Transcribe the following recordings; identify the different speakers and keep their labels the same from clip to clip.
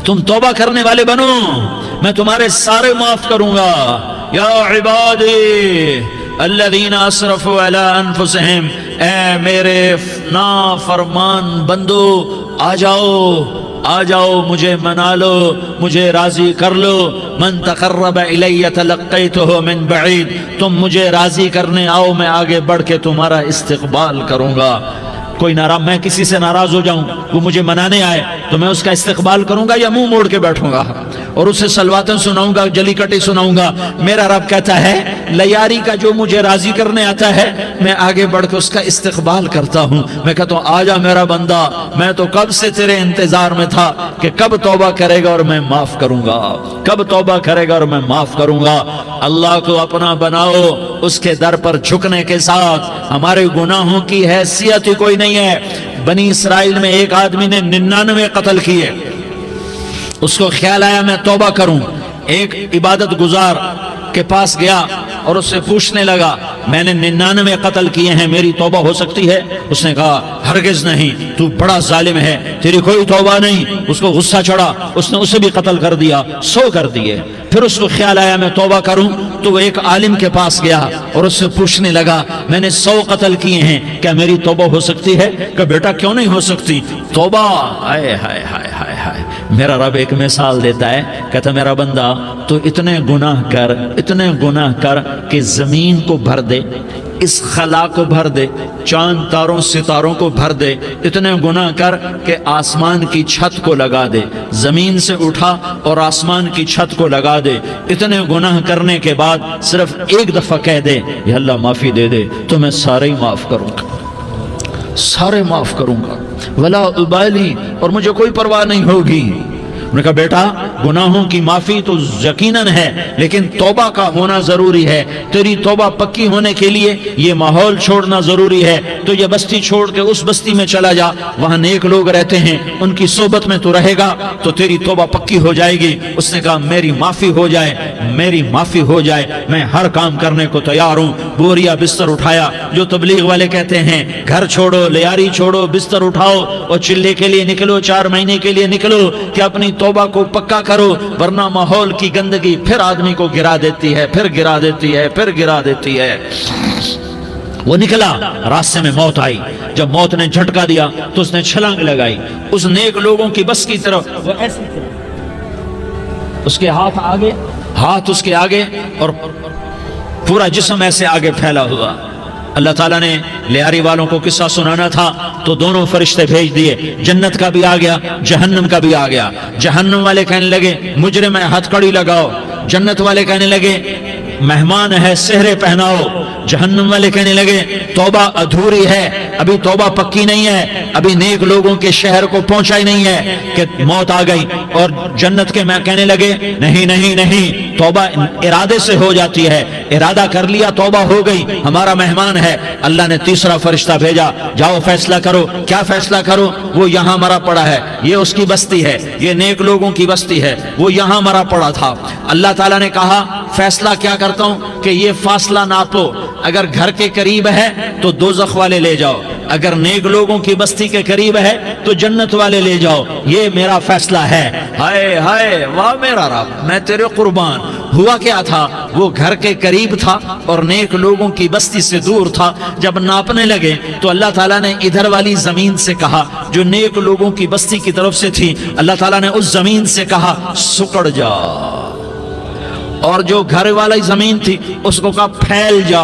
Speaker 1: تم توبہ کرنے والے بنو، میں تمہارے سارے معاف کروں گا۔ یا عبادی الذین اسرفوا علی انفسہم، اے میرے نافرمان بندو آ جاؤ مجھے منا لو، مجھے راضی کر لو۔ من تقرب الی تلقیتہ من بعید، تم مجھے راضی کرنے آؤ، میں آگے بڑھ کے تمہارا استقبال کروں گا۔ کوئی ناراض، میں کسی سے ناراض ہو جاؤں، وہ مجھے منانے آئے تو میں اس کا استقبال کروں گا یا منہ موڑ کے بیٹھوں گا اور اسے سلواتیں سناؤں گا، جلی کٹی سناؤں گا؟ میرا رب کہتا ہے لیاری کا جو مجھے راضی کرنے آتا ہے میں آگے بڑھ کے اس کا استقبال کرتا ہوں۔ میں کہتا ہوں آ جا میرا بندہ، میں تو کب سے تیرے انتظار میں تھا کہ کب توبہ کرے گا اور میں معاف کروں گا، کب توبہ کرے گا اور میں معاف کروں گا۔ اللہ کو اپنا بناؤ، اس کے در پر جھکنے کے ساتھ ہمارے گناہوں کی حیثیت ہی کوئی نہیں ہے۔ بنی اسرائیل میں ایک آدمی نے 99 قتل کیے، اس کو خیال آیا میں توبہ کروں، ایک عبادت گزار کے پاس گیا اور اس سے پوچھنے لگا میں نے 99 قتل کیے ہیں، میری توبہ ہو سکتی ہے؟ اس نے کہا ہرگز نہیں، تو بڑا ظالم ہے، تیری کوئی توبہ نہیں۔ اس کو غصہ چڑھا، اس نے اسے بھی قتل کر دیا، 100 کر دیے۔ پھر اس کو خیال آیا میں توبہ کروں، تو وہ ایک عالم کے پاس گیا اور اس سے پوچھنے لگا میں نے 100 قتل کیے ہیں، کیا میری توبہ ہو سکتی ہے؟ کہ بیٹا کیوں نہیں ہو سکتی توبہ؟ ہائے ہائے ہائے ہائے ہائے، میرا رب ایک مثال دیتا ہے، کہتا میرا بندہ تو اتنے گناہ کر کہ زمین کو بھر دے، اس خلا کو بھر دے، چاند تاروں ستاروں کو بھر دے، اتنے گناہ کر کہ آسمان کی چھت کو لگا دے، زمین سے اٹھا اور آسمان کی چھت کو لگا دے۔ اتنے گناہ کرنے کے بعد صرف ایک دفعہ کہہ دے یا اللہ معافی دے دے تو میں سارے ہی معاف کروں گا، سارے معاف کروں گا، ولا ابالی، اور مجھے کوئی پرواہ نہیں ہوگی۔ انہوں نے کہا بیٹا گناہوں کی معافی تو یقیناً ہے لیکن توبہ کا ہونا ضروری ہے، تیری توبہ پکی ہونے کے لیے یہ ماحول چھوڑنا ضروری ہے۔ تو یہ بستی چھوڑ کے اس بستی میں چلا جا، وہاں نیک لوگ رہتے ہیں، ان کی صحبت میں تو رہے گا تو تیری توبہ پکی ہو جائے گی۔ اس نے کہا میری معافی ہو جائے، میری معافی ہو جائے، میں ہر کام کرنے کو تیار ہوں۔ بوریا بستر اٹھایا، جو تبلیغ والے کہتے ہیں گھر چھوڑو، لیاری چھوڑو، بستر اٹھاؤ اور چلے کے لیے نکلو، 4 مہینے کے لیے نکلو کہ اپنی توبہ کو پکا کرو، ورنہ ماحول کی گندگی پھر آدمی کو گرا دیتی ہے، پھر گرا دیتی ہے، پھر گرا دیتی ہے۔ وہ نکلا، راستے میں موت آئی، جب موت نے جھٹکا دیا تو اس نے چھلانگ لگائی اس نیک لوگوں کی بس کی طرف، وہ ایسے اس کے ہاتھ اس کے آگے اور پورا جسم ایسے آگے پھیلا ہوا۔ اللہ تعالیٰ نے لیاری والوں کو قصہ سنانا تھا تو دونوں فرشتے بھیج دیے، جنت کا بھی آ گیا، جہنم کا بھی آ گیا۔ جہنم والے کہنے لگے مجرم ہے ہتھ کڑی لگاؤ، جنت والے کہنے لگے مہمان ہے سہرے پہناؤ۔ جہنم والے کہنے لگے توبہ ادھوری ہے، ابھی توبہ پکی نہیں ہے، ابھی نیک لوگوں کے شہر کو پہنچا ہی نہیں ہے کہ موت آ گئی۔ اور جنت کے میں کہنے لگے نہیں نہیں نہیں، توبہ ارادے سے ہو جاتی ہے، ارادہ کر لیا توبہ ہو گئی، ہمارا مہمان ہے۔ اللہ نے تیسرا فرشتہ بھیجا، جاؤ فیصلہ کرو۔ کیا فیصلہ کرو؟ وہ یہاں مرا پڑا ہے، یہ اس کی بستی ہے، یہ نیک لوگوں کی بستی ہے، وہ یہاں مرا پڑا تھا۔ اللہ تعالیٰ نے کہا فیصلہ کیا کرتا ہوں کہ یہ فاصلہ ناپو، اگر گھر کے قریب ہے تو دوزخ والے لے جاؤ، اگر نیک لوگوں کی بستی کے قریب ہے تو جنت والے لے جاؤ، یہ میرا فیصلہ ہے۔ ہائے ہائے واہ میرا رب، میں تیرے قربان۔ ہوا کیا تھا؟ وہ گھر کے قریب تھا اور نیک لوگوں کی بستی سے دور تھا۔ جب ناپنے لگے تو اللہ تعالیٰ نے ادھر والی زمین سے کہا جو نیک لوگوں کی بستی کی طرف سے تھی، اللہ تعالیٰ نے اس زمین سے کہا سکڑ جا، اور جو گھر والی زمین تھی اس کو کہا پھیل جا۔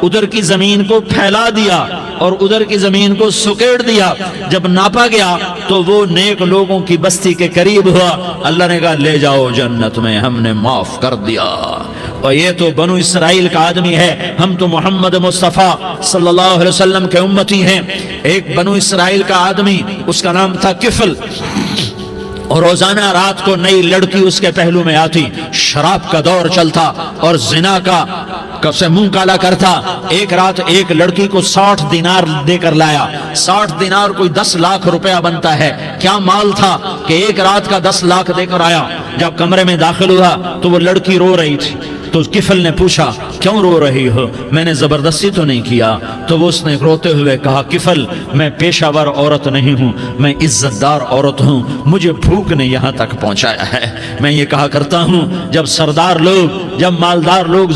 Speaker 1: ادھر کی زمین کو پھیلا دیا اور ادھر کی زمین کو سکیڑ دیا۔ جب ناپا گیا تو وہ نیک لوگوں کی بستی کے قریب ہوا۔ اللہ نے کہا لے جاؤ جنت میں، ہم نے معاف کر دیا۔ اور یہ تو بنو اسرائیل کا آدمی ہے، ہم تو محمد مصطفیٰ صلی اللہ علیہ وسلم کے امتی ہیں۔ ایک بنو اسرائیل کا آدمی، اس کا نام تھا کفل، اور روزانہ رات کو نئی لڑکی اس کے پہلو میں آتی، شراب کا دور چلتا اور زنا کا سے منہ کالا کرتا۔ ایک رات ایک لڑکی کو 60 دینار دے کر لایا۔ 60 دینار کوئی 10 لاکھ روپیہ بنتا ہے۔ کیا مال تھا کہ ایک رات کا 10 لاکھ دے کر آیا۔ جب کمرے میں داخل ہوا تو وہ لڑکی رو رہی تھی، تو کفل نے پوچھا کیوں رو رہی ہو؟ میں نے زبردستی تو نہیں کیا۔ تو وہ اس نے روتے ہوئے کہا کفل میں پیشہ ور عورت نہیں ہوں، میں عزت دار عورت ہوں، مجھے بھوک نے یہاں تک پہنچایا ہے۔ میں یہ کہا کرتا ہوں جب سردار لوگ، جب مالدار لوگ